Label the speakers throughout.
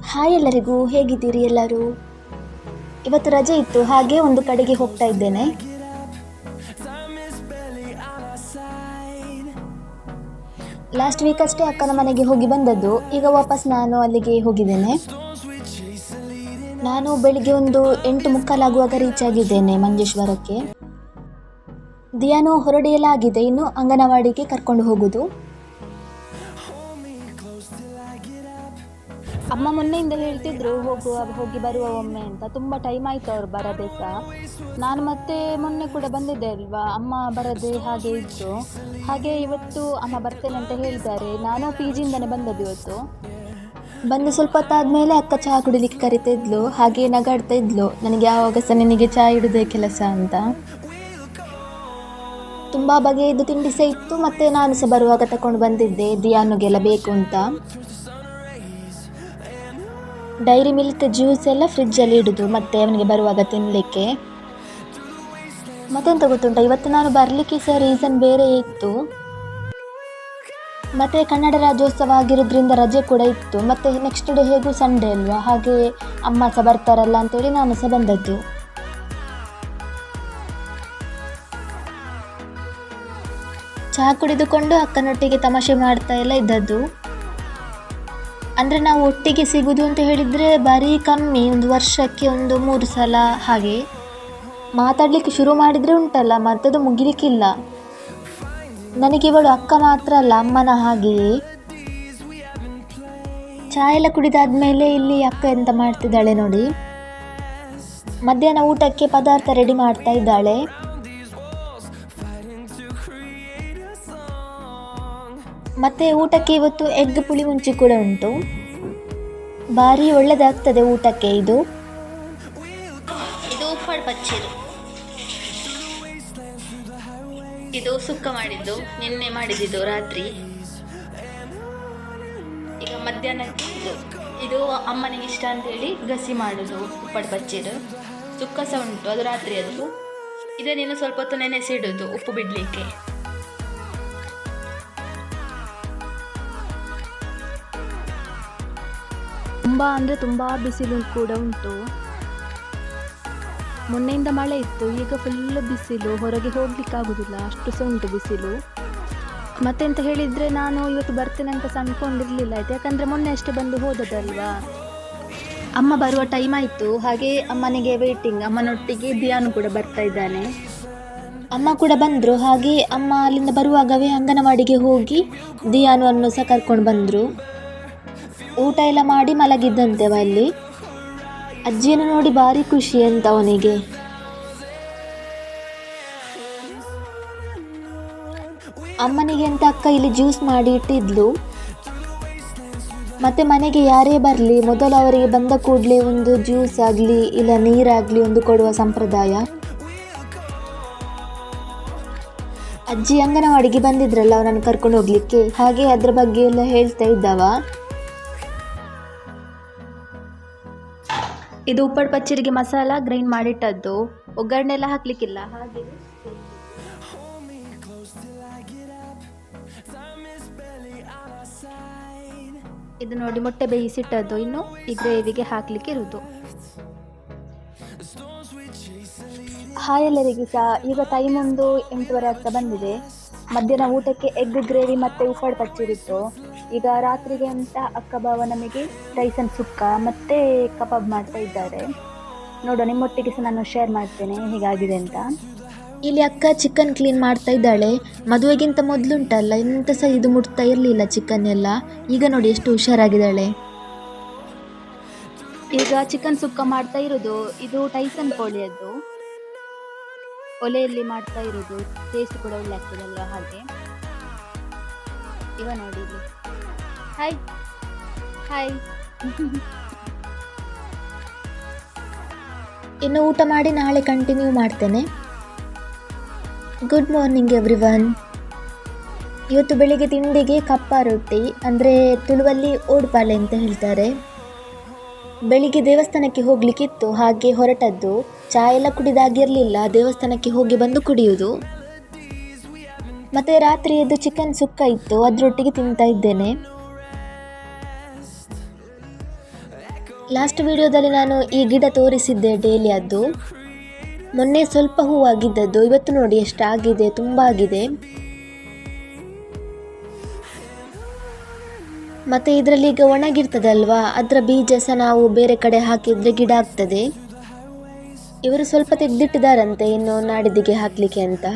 Speaker 1: Hi ಎಲ್ಲರಿಗೂ, ಹೇಗಿದ್ದೀರಿ ಎಲ್ಲರೂ? ಇವತ್ತು ರಜೆ ಇತ್ತು, ಹಾಗೆ ಒಂದು ಕಡೆಗೆ ಹೋಗ್ತಾ ಇದ್ದೇನೆ. ಲಾಸ್ಟ್ ವೀಕ್ ಅಷ್ಟೇ ಅಕ್ಕನ ಮನೆಗೆ ಹೋಗಿ ಬಂದದ್ದು. ಈಗ ವಾಪಸ್ ನಾನು ಅಲ್ಲಿಗೆ ಹೋಗಿದ್ದೇನೆ. ನಾನು ಬೆಳಿಗ್ಗೆ ಒಂದು 8:45 ಆಗುವಾಗ ರೀಚ್ ಆಗಿದ್ದೇನೆ ಮಂಜೇಶ್ವರಕ್ಕೆ. ದಿಯಾನು ಹೊರಡೆಯೆಲ್ಲ ಆಗಿದೆ, ಇನ್ನು ಅಂಗನವಾಡಿಗೆ ಕರ್ಕೊಂಡು ಹೋಗುದು. ಅಮ್ಮ ಮೊನ್ನೆಯಿಂದ ಹೇಳ್ತಿದ್ರು ಹೋಗಿ ಬರುವ ಒಮ್ಮೆ ಅಂತ. ತುಂಬ ಟೈಮ್ ಆಯಿತು ಅವ್ರು ಬರದೆ ಸಹ. ನಾನು ಮತ್ತೆ ಮೊನ್ನೆ ಕೂಡ ಬಂದಿದ್ದೆ ಅಲ್ವಾ, ಅಮ್ಮ ಬರದೆ ಹಾಗೆ ಇತ್ತು. ಹಾಗೆ ಇವತ್ತು ಅಮ್ಮ ಬರ್ತೇನೆ ಅಂತ ಹೇಳಿದ್ದಾರೆ. ನಾನು PGಯಿಂದನೇ ಬಂದದ್ದು ಇವತ್ತು. ಬಂದು ಸ್ವಲ್ಪ ಹೊತ್ತಾದ್ಮೇಲೆ ಅಕ್ಕ ಚಹಾ ಕುಡಿಲಿಕ್ಕೆ ಕರಿತಿದ್ಲು. ಹಾಗೆ ನಗಾಡ್ತಾ ಇದ್ಲು, ನನಗೆ ಯಾವಾಗ ಸಹ ನಿನಗೆ ಚಹಾ ಇಡುದೇ ಕೆಲಸ ಅಂತ. ತುಂಬ ಬಗೆಯದು ತಿಂಡಿ ಸಹ ಇತ್ತು, ಮತ್ತು ನಾನು ಸಹ ಬರುವಾಗ ತಗೊಂಡು ಬಂದಿದ್ದೆ ದಿಯಾನುಗೆಲ್ಲ ಬೇಕು ಅಂತ. ಡೈರಿ ಮಿಲ್ಕ್ ಜ್ಯೂಸ್ ಎಲ್ಲ ಫ್ರಿಜ್ಜಲ್ಲಿ ಇಡೋದು, ಮತ್ತು ಅವನಿಗೆ ಬರುವಾಗ ತಿನ್ನಲಿಕ್ಕೆ. ಮತ್ತೆಂತ ಗೊತ್ತುಂಟ, ಇವತ್ತು ನಾನು ಬರಲಿಕ್ಕೆ ಸಹ ರೀಸನ್ ಬೇರೆ ಇತ್ತು. ಮತ್ತು ಕನ್ನಡ ರಾಜ್ಯೋತ್ಸವ ಆಗಿರೋದ್ರಿಂದ ರಜೆ ಕೂಡ ಇತ್ತು. ಮತ್ತು ನೆಕ್ಸ್ಟ್ ಡೇ ಹೇಗೂ ಸಂಡೇ ಅಲ್ವಾ, ಹಾಗೆ ಅಮ್ಮ ಸಹ ಬರ್ತಾರಲ್ಲ ಅಂತೇಳಿ ನಾನು ಸಹ ಬಂದದ್ದು. ಚಹಾ ಕುಡಿದುಕೊಂಡು ಅಕ್ಕನೊಟ್ಟಿಗೆ ತಮಾಷೆ ಮಾಡ್ತಾ ಎಲ್ಲ ಇದ್ದದ್ದು. ಅಂದರೆ ನಾವು ಒಟ್ಟಿಗೆ ಸಿಗೋದು ಅಂತ ಹೇಳಿದರೆ ಭಾರಿ ಕಮ್ಮಿ, ಒಂದು ವರ್ಷಕ್ಕೆ ಒಂದು 3 ಸಲ ಹಾಗೆ. ಮಾತಾಡಲಿಕ್ಕೆ ಶುರು ಮಾಡಿದರೆ ಉಂಟಲ್ಲ, ಮತ್ತದು ಮುಗಿಲಿಕ್ಕಿಲ್ಲ. ನನಗೆ ಇವಳು ಅಕ್ಕ ಮಾತ್ರ ಅಲ್ಲ, ಅಮ್ಮನ ಹಾಗೆಯೇ. ಚಹಾ ಎಲ್ಲ ಕುಡಿದಾದ್ಮೇಲೆ ಇಲ್ಲಿ ಅಕ್ಕ ಎಂತ ಮಾಡ್ತಿದ್ದಾಳೆ ನೋಡಿ. ಮಧ್ಯಾಹ್ನ ಊಟಕ್ಕೆ ಪದಾರ್ಥ ರೆಡಿ ಮಾಡ್ತಾ ಇದ್ದಾಳೆ. ಮತ್ತು ಊಟಕ್ಕೆ ಇವತ್ತು ಎಗ್ ಪುಳಿ ಮುಂಚಿ ಕೂಡ ಉಂಟು. ಭಾರಿ ಒಳ್ಳೆದಾಗ್ತದೆ ಊಟಕ್ಕೆ ಇದು.
Speaker 2: ಉಪ್ಪಡ್ ಪಚ್ಚೀರು, ಇದು ಸುಕ್ಕ ಮಾಡಿದ್ದು, ನಿನ್ನೆ ಮಾಡಿದ್ದು ರಾತ್ರಿ. ಈಗ ಮಧ್ಯಾಹ್ನಕ್ಕೆ ಇದು ಅಮ್ಮನಿಗೆ ಇಷ್ಟ ಅಂತೇಳಿ ಗಸಿ ಮಾಡೋದು ಉಪ್ಪಡ್ ಪಚ್ಚೀರು. ಸುಕ್ಕ ಸಹ ಉಂಟು, ಅದು ರಾತ್ರಿ ಅದು. ಇದನ್ನೇನು ಸ್ವಲ್ಪ ಹೊತ್ತು ನೆನೆಸಿಡೋದು ಉಪ್ಪು ಬಿಡಲಿಕ್ಕೆ.
Speaker 1: ತುಂಬ ಅಂದರೆ ತುಂಬ ಬಿಸಿಲು ಕೂಡ ಉಂಟು. ಮೊನ್ನೆಯಿಂದ ಮಳೆ ಇತ್ತು, ಈಗ ಫುಲ್ ಬಿಸಿಲು, ಹೊರಗೆ ಹೋಗ್ಲಿಕ್ಕಾಗೋದಿಲ್ಲ, ಅಷ್ಟು ಸಹ ಉಂಟು ಬಿಸಿಲು. ಮತ್ತೆಂತ ಹೇಳಿದರೆ ನಾನು ಇವತ್ತು ಬರ್ತೇನೆ ಅಂತ ಸಹ ಅಂದ್ಕೊಂಡಿರಲಿಲ್ಲ ಆಯ್ತು, ಯಾಕಂದರೆ ಮೊನ್ನೆ ಅಷ್ಟೇ ಬಂದು ಹೋದದಲ್ವಾ. ಅಮ್ಮ ಬರುವ ಟೈಮ್ ಆಯಿತು, ಹಾಗೆ ಅಮ್ಮನಿಗೆ ವೇಟಿಂಗ್. ಅಮ್ಮನೊಟ್ಟಿಗೆ ದಿಯಾನು ಕೂಡ ಬರ್ತಾ ಇದ್ದಾನೆ. ಅಮ್ಮ ಕೂಡ ಬಂದರು. ಹಾಗೆ ಅಮ್ಮ ಅಲ್ಲಿಂದ ಬರುವಾಗವೇ ಅಂಗನವಾಡಿಗೆ ಹೋಗಿ ದಿಯಾನುವನ್ನು ಸಹ ಕರ್ಕೊಂಡು ಬಂದರು. ಊಟ ಎಲ್ಲ ಮಾಡಿ ಮಲಗಿದ್ದಂತೆವ ಅಲ್ಲಿ. ಅಜ್ಜಿಯನ್ನು ನೋಡಿ ಭಾರಿ ಖುಷಿ ಅಂತ ಅವನಿಗೆ. ಅಮ್ಮನಿಗೆ ಅಂತ ಅಕ್ಕ ಇಲ್ಲಿ ಜ್ಯೂಸ್ ಮಾಡಿ ಇಟ್ಟಿದ್ಲು. ಮತ್ತು ಮನೆಗೆ ಯಾರೇ ಬರಲಿ ಮೊದಲು ಅವರಿಗೆ ಬಂದ ಕೂಡಲೇ ಒಂದು ಜ್ಯೂಸ್ ಆಗಲಿ ಇಲ್ಲ ನೀರಾಗಲಿ ಒಂದು ಕೊಡುವ ಸಂಪ್ರದಾಯ. ಅಜ್ಜಿ ಅಂಗನವಾಡಿಗೆ ಬಂದಿದ್ರಲ್ಲ ಅವನನ್ನು ಕರ್ಕೊಂಡು ಹೋಗ್ಲಿಕ್ಕೆ, ಹಾಗೆ ಅದರ ಬಗ್ಗೆ ಎಲ್ಲ ಹೇಳ್ತಾ ಇದ್ದವ. ಇದು ಉಪ್ಪಡ್ ಪಚ್ಚೀರಿಗೆ ಮಸಾಲ ಗ್ರೈಂಡ್ ಮಾಡಿಟ್ಟದ್ದು, ಒಗ್ಗರಣೆ ಎಲ್ಲ ಹಾಕ್ಲಿಕ್ಕಿಲ್ಲ ಹಾಗೆ. ಇದು ನೋಡಿ ಮೊಟ್ಟೆ ಬೇಯಿಸಿಟ್ಟದ್ದು, ಇನ್ನು ಈ ಗ್ರೇವಿಗೆ ಹಾಕ್ಲಿಕ್ಕೆ ಇರುವುದು. ಹಾಯ್ ಎಲ್ಲರಿಗೂ ಸಹ. ಈಗ ಟೈಮ್ ಒಂದು 8:30 ಆಗ್ತಾ ಬಂದಿದೆ. ಮಧ್ಯಾಹ್ನ ಊಟಕ್ಕೆ ಎಗ್ ಗ್ರೇವಿ ಮತ್ತು ಉಪ್ಪಡ್ ಪಚ್ಚೀರಿತ್ತು. ಈಗ ರಾತ್ರಿಗೆ ಅಂತ ಅಕ್ಕ ಬಾವ ನಮಗೆ ರೈಸನ್ ಸುಕ್ಕ ಮತ್ತು ಕಬಾಬ್ ಮಾಡ್ತಾ ಇದ್ದಾರೆ. ನೋಡುವ, ನಿಮ್ಮೊಟ್ಟಿಗೆ ಸಹ ನಾನು ಶೇರ್ ಮಾಡ್ತೇನೆ ಹೀಗಾಗಿದೆ ಅಂತ. ಇಲ್ಲಿ ಅಕ್ಕ ಚಿಕನ್ ಕ್ಲೀನ್ ಮಾಡ್ತಾ ಇದ್ದಾಳೆ. ಮದುವೆಗಿಂತ ಮೊದಲುಂಟಲ್ಲ ಎಂತ ಸಹ ಇದು ಮುಟ್ತಾ ಇರಲಿಲ್ಲ ಚಿಕನ್ ಎಲ್ಲ. ಈಗ ನೋಡಿ ಎಷ್ಟು ಹುಷಾರಾಗಿದ್ದಾಳೆ. ಈಗ ಚಿಕನ್ ಸುಕ್ಕ ಮಾಡ್ತಾ ಇರೋದು. ಇದು ಟೈಸನ್ ಕೋಳಿಯದ್ದು, ಒಲೆಯಲ್ಲಿ ಮಾಡ್ತಾ ಇರೋದು. ಟೇಸ್ಟ್ ಕೂಡ ಒಳ್ಳೆ ಆಗ್ತದಲ್ವ ಹಾಗೆ. ಈಗ ನೋಡಿ ಇಲ್ಲಿ. Hi hi. ಇನ್ನು ಊಟ ಮಾಡಿ ನಾಳೆ ಕಂಟಿನ್ಯೂ ಮಾಡ್ತೇನೆ. Good morning everyone. ಇವತ್ತು ಬೆಳಿಗ್ಗೆ ತಿಂಡಿಗೆ ಕಪ್ಪ ರೊಟ್ಟಿ, ಅಂದರೆ ತುಳುವಲ್ಲಿ ಓಡ್ಪಾಳೆ ಅಂತ ಹೇಳ್ತಾರೆ. ಬೆಳಿಗ್ಗೆ ದೇವಸ್ಥಾನಕ್ಕೆ ಹೋಗ್ಲಿಕ್ಕಿತ್ತು, ಹಾಗೆ ಹೊರಟದ್ದು. ಚಹಾ ಎಲ್ಲ ಕುಡಿದಾಗಿರಲಿಲ್ಲ, ದೇವಸ್ಥಾನಕ್ಕೆ ಹೋಗಿ ಬಂದು ಕುಡಿಯುವುದು. ಮತ್ತು ರಾತ್ರಿಯದ್ದು ಚಿಕನ್ ಸುಕ್ಕ ಇತ್ತು, ಅದರೊಟ್ಟಿಗೆ ತಿಂತಾ ಇದ್ದೇನೆ.
Speaker 3: ಲಾಸ್ಟ್ ವಿಡಿಯೋದಲ್ಲಿ ನಾನು ಈ ಗಿಡ ತೋರಿಸಿದ್ದೆ ಡೇಲಿಯದ್ದು. ಮೊನ್ನೆ ಸ್ವಲ್ಪ ಹೂವಾಗಿದ್ದದ್ದು, ಇವತ್ತು ನೋಡಿ ಎಷ್ಟಾಗಿದೆ, ತುಂಬ ಆಗಿದೆ. ಮತ್ತು ಇದರಲ್ಲಿ ಈಗ ಒಣಗಿರ್ತದಲ್ವಾ, ಅದರ ಬೀಜ ಸಹ ನಾವು ಬೇರೆ ಕಡೆ ಹಾಕಿದರೆ ಗಿಡ ಆಗ್ತದೆ. ಇವರು ಸ್ವಲ್ಪ ತೆಗೆದಿಟ್ಟಿದ್ದಾರಂತೆ ಇನ್ನು ನಾಡಿದ್ದಿಗೆ ಹಾಕಲಿಕ್ಕೆ ಅಂತ.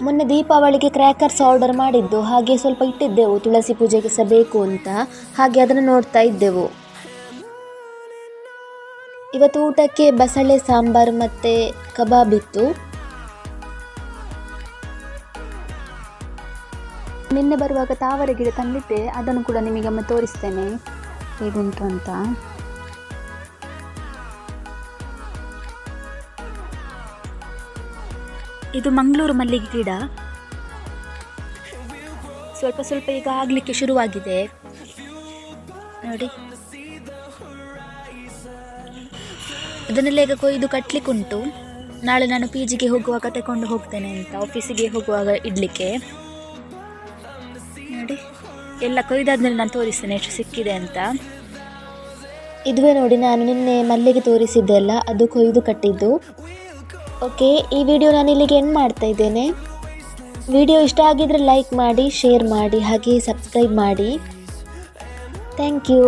Speaker 3: ಮೊನ್ನೆ ದೀಪಾವಳಿಗೆ ಕ್ರ್ಯಾಕರ್ಸ್ ಆರ್ಡರ್ ಮಾಡಿದ್ದು, ಹಾಗೆ ಸ್ವಲ್ಪ ಇಟ್ಟಿದ್ದೆವು ತುಳಸಿ ಪೂಜೆಗೆ ಸಹ ಬೇಕು ಅಂತ, ಹಾಗೆ ಅದನ್ನು ನೋಡ್ತಾ ಇದ್ದೆವು. ಇವತ್ತು ಊಟಕ್ಕೆ ಬಸಳೆ ಸಾಂಬಾರು ಮತ್ತು ಕಬಾಬ್ ಇತ್ತು.
Speaker 1: ನಿನ್ನೆ ಬರುವಾಗ ತಾವರೆ ಗಿಡ ತಂದಿದ್ದೆ, ಅದನ್ನು ಕೂಡ ನಿಮಗೊಮ್ಮೆ ತೋರಿಸ್ತೇನೆ ಹೇಗುಂಟು ಅಂತ. ಇದು ಮಂಗಳೂರು ಮಲ್ಲಿಗೆ ಗಿಡ. ಸ್ವಲ್ಪ ಸ್ವಲ್ಪ ಈಗ ಆಗಲಿಕ್ಕೆ ಶುರುವಾಗಿದೆ ನೋಡಿ. ಇದನ್ನೆಲ್ಲ ಈಗ ಕೊಯ್ದು ಕಟ್ಟಲಿಕ್ಕುಂಟು. ನಾಳೆ ನಾನು PGಗೆ ಹೋಗುವಾಗ ತಗೊಂಡು ಹೋಗ್ತೇನೆ ಅಂತ, ಆಫೀಸಿಗೆ ಹೋಗುವಾಗ ಇಡಲಿಕ್ಕೆ. ನೋಡಿ ಎಲ್ಲ ಕೊಯ್ದಾದ್ಮೇಲೆ ನಾನು ತೋರಿಸ್ತೇನೆ ಎಷ್ಟು ಸಿಕ್ಕಿದೆ ಅಂತ.
Speaker 3: ಇದುವೇ ನೋಡಿ ನಾನು ನಿನ್ನೆ ಮಲ್ಲಿಗೆ ತೋರಿಸಿದ್ದೆಲ್ಲ, ಅದು ಕೊಯ್ದು ಕಟ್ಟಿದ್ದು. ಓಕೆ, ಈ ವಿಡಿಯೋ ನಾನು ಇಲ್ಲಿಗೆ ಎಂಡ್ ಮಾಡ್ತಾ ಇದ್ದೇನೆ. ವಿಡಿಯೋ ಇಷ್ಟ ಆಗಿದ್ರೆ ಲೈಕ್ ಮಾಡಿ, ಶೇರ್ ಮಾಡಿ, ಹಾಗೆ ಸಬ್ಸ್ಕ್ರೈಬ್ ಮಾಡಿ. Thank you.